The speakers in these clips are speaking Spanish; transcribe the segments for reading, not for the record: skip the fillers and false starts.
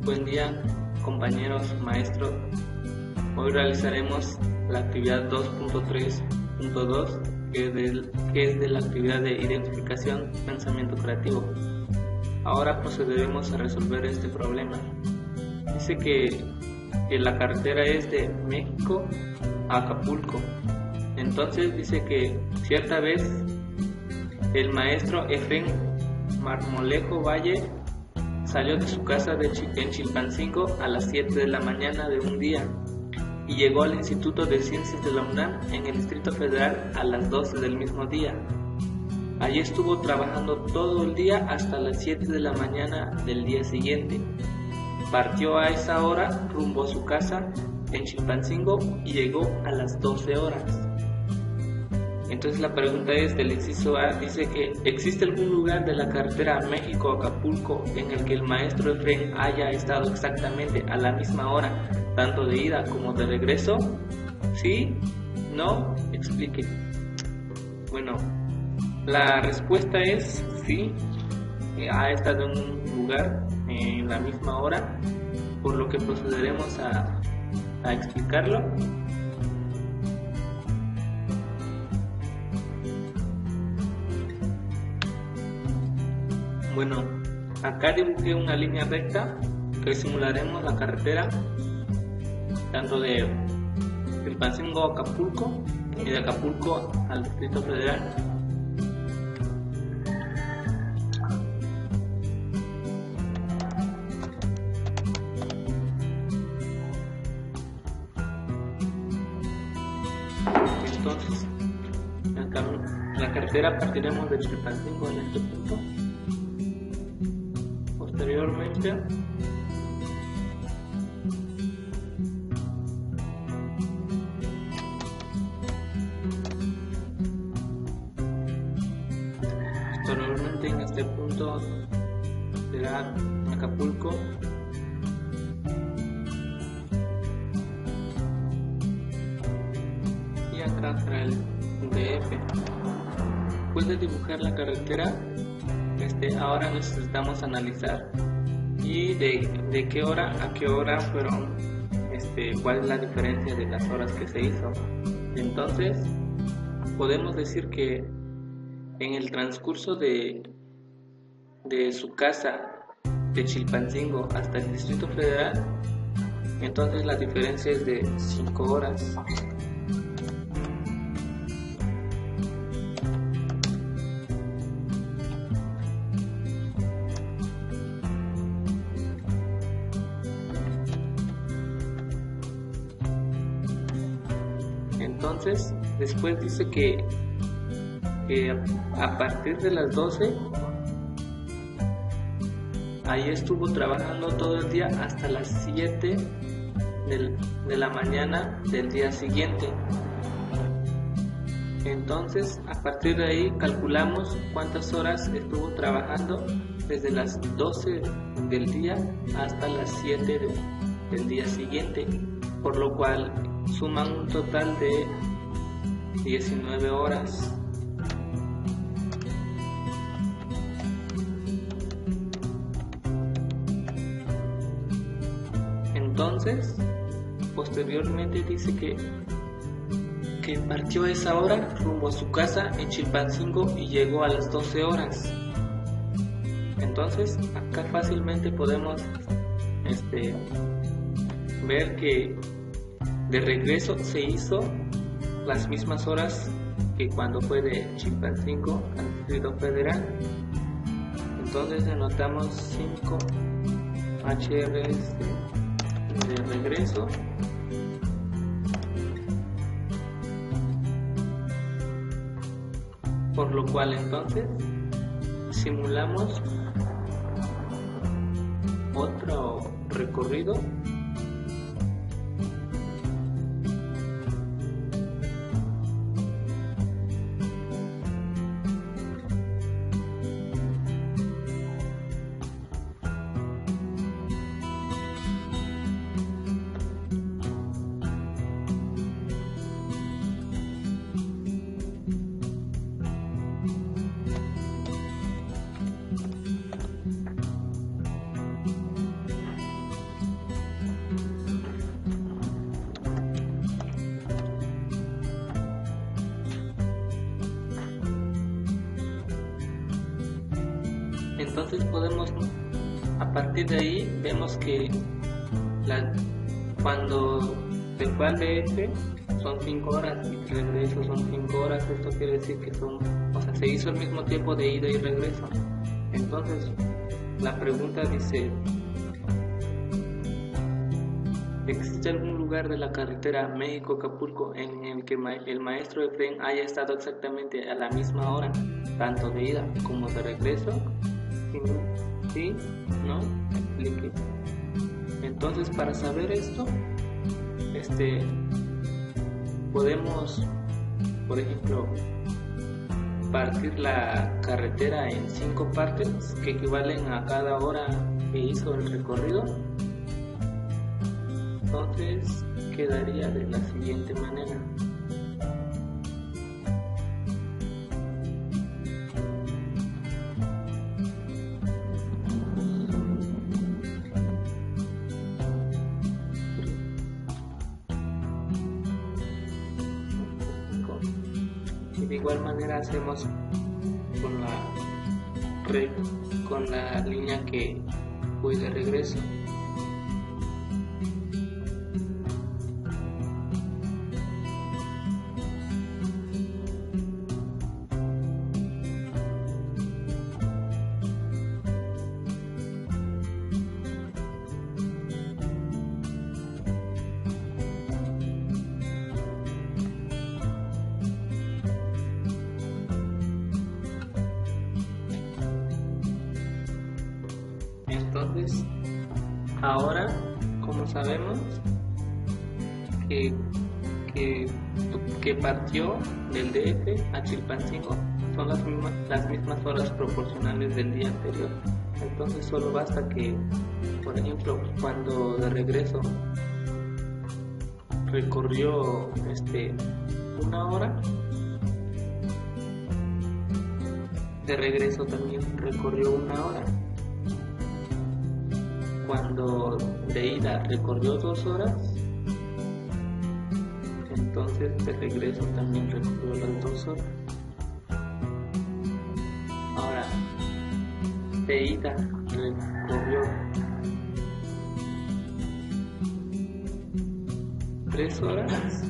Buen día, compañeros, maestros. Hoy realizaremos la actividad 2.3.2, que es de la actividad de identificación pensamiento creativo. Ahora procederemos a resolver este problema. Dice que la carretera es de México a Acapulco. Entonces dice que cierta vez el maestro Efraín Marmolejo Valle salió de su casa en Chilpancingo a las 7 de la mañana de un día y llegó al Instituto de Ciencias de la UNAM en el Distrito Federal a las 12 del mismo día. Allí estuvo trabajando todo el día hasta las 7 de la mañana del día siguiente. Partió a esa hora rumbo a su casa en Chilpancingo y llegó a las 12 horas. Entonces la pregunta es del inciso A, dice que ¿existe algún lugar de la carretera México-Acapulco en el que el maestro Efraín haya estado exactamente a la misma hora, tanto de ida como de regreso? ¿Sí? ¿No? Explique. Bueno, la respuesta es sí, ha estado en un lugar en la misma hora, por lo que procederemos a explicarlo. Bueno, acá dibujé una línea recta que simularemos la carretera tanto de Chilpancingo a Acapulco y de Acapulco al Distrito Federal. Entonces, la carretera partiremos de Chilpancingo en este punto. Posteriormente en este punto será Acapulco y acá será el DF. Después de dibujar la carretera, ahora necesitamos analizar y de qué hora a qué hora fueron, cuál es la diferencia de las horas que se hizo. Entonces podemos decir que en el transcurso de su casa de Chilpancingo hasta el Distrito Federal, entonces la diferencia es de 5 horas. Entonces, después dice que a partir de las 12, ahí estuvo trabajando todo el día hasta las 7 de la mañana del día siguiente. Entonces, a partir de ahí calculamos cuántas horas estuvo trabajando desde las 12 del día hasta las 7 del día siguiente, por lo cual suman un total de 19 horas. Entonces, posteriormente dice que partió a esa hora rumbo a su casa en Chilpancingo y llegó a las 12 horas. Entonces, acá fácilmente podemos ver que de regreso se hizo las mismas horas que cuando fue de Chilpancingo al Distrito Federal. Entonces anotamos 5 HRS de regreso por lo cual entonces simulamos otro recorrido Entonces podemos, a partir de ahí, vemos que cuando se fue al DF son 5 horas y de regreso son 5 horas. Esto quiere decir que se hizo el mismo tiempo de ida y regreso. Entonces la pregunta dice: ¿existe algún lugar de la carretera México-Acapulco en el que el maestro Efraín haya estado exactamente a la misma hora, tanto de ida como de regreso? ¿Sí? ¿No? Explique. Entonces, para saber esto, podemos, por ejemplo, partir la carretera en 5 partes que equivalen a cada hora que hizo el recorrido. Entonces quedaría de la siguiente manera: y de igual manera hacemos con la línea que fue de regreso. Entonces, ahora, como sabemos que partió del DF a Chilpancingo, son las mismas horas proporcionales del día anterior. Entonces solo basta que, por ejemplo, cuando de regreso recorrió 1 hora, de regreso también recorrió 1 hora. Cuando de ida recorrió 2 horas, entonces de regreso también recorrió las 2 horas. Ahora, de ida recorrió 3 horas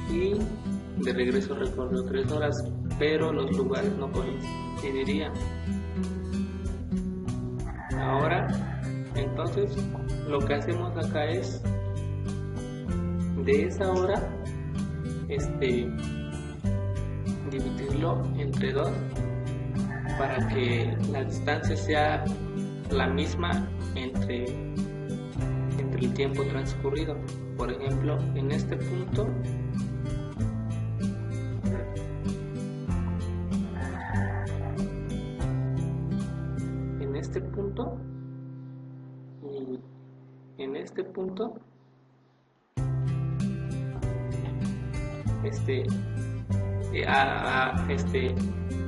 y de regreso recorrió 3 horas, pero los lugares no coincidirían. Ahora, entonces, lo que hacemos acá es, de esa hora, dividirlo entre 2 para que la distancia sea la misma entre el tiempo transcurrido. Por ejemplo, en este punto, y en este punto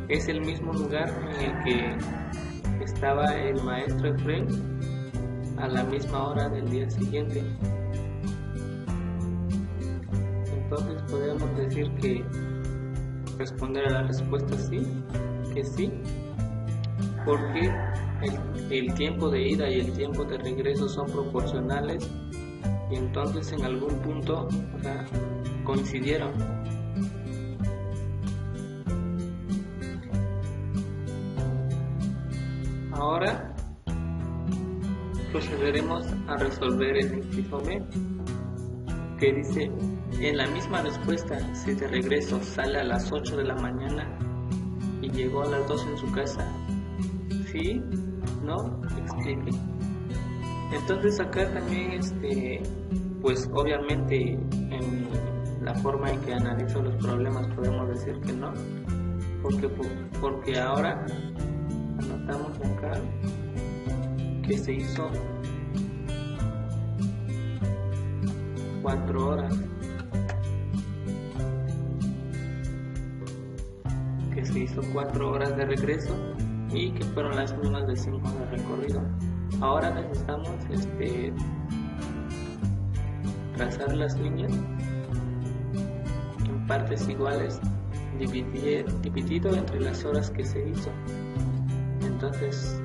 es el mismo lugar en el que estaba el maestro Efraín a la misma hora del día siguiente. Entonces podemos decir que responder a la respuesta sí, porque el tiempo de ida y el tiempo de regreso son proporcionales y entonces en algún punto coincidieron. Ahora procederemos a resolver el inciso B, que dice: en la misma respuesta, si de regreso sale a las 8 de la mañana y llegó a las 2 en su casa, ¿sí? ¿No? Explique. Entonces acá también, pues obviamente en la forma en que analizo los problemas podemos decir que no, porque ahora anotamos acá que se hizo 4 horas, de regreso y que fueron las mismas de 5 de recorrido. Ahora necesitamos trazar las líneas en partes iguales dividido entre las horas que se hizo. Entonces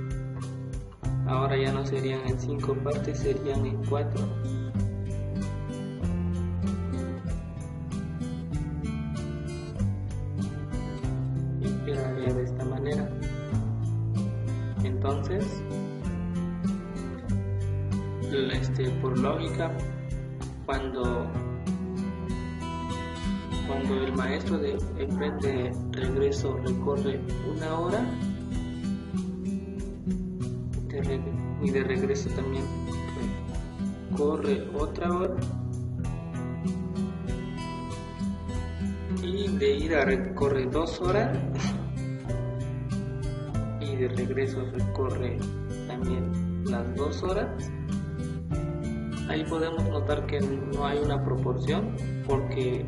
ahora ya no serían en 5 partes, serían en 4. Y quedaría de esta manera. Entonces, por lógica, cuando el maestro de regreso recorre 1 hora, y de regreso también corre otra hora, y de ida recorre 2 horas, y de regreso recorre también las 2 horas. Ahí podemos notar que no hay una proporción, porque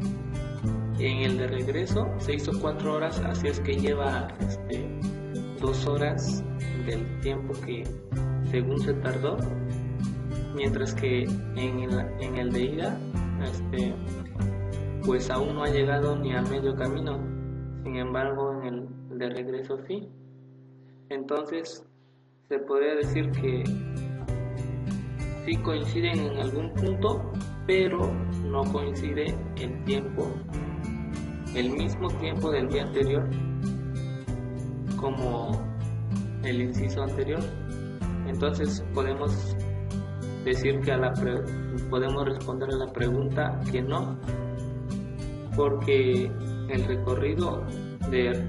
en el de regreso se hizo 4 horas, así es que lleva 2 horas del tiempo que según se tardó, mientras que en el de ida pues aún no ha llegado ni a medio camino. Sin embargo, en el de regreso sí. Entonces se podría decir que sí coinciden en algún punto, pero no coincide el mismo tiempo del día anterior, como el inciso anterior. Entonces podemos decir que podemos responder a la pregunta que no, porque el recorrido de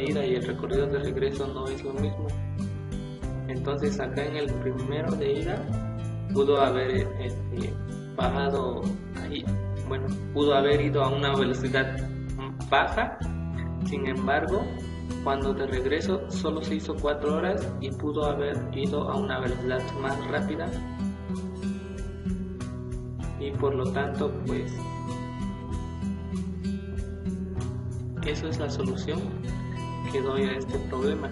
ida y el recorrido de regreso no es lo mismo. Entonces acá en el primero de ida pudo haber bajado ahí, pudo haber ido a una velocidad baja. Sin embargo, cuando de regreso solo se hizo 4 horas y pudo haber ido a una velocidad más rápida, y por lo tanto pues eso es la solución que doy a este problema.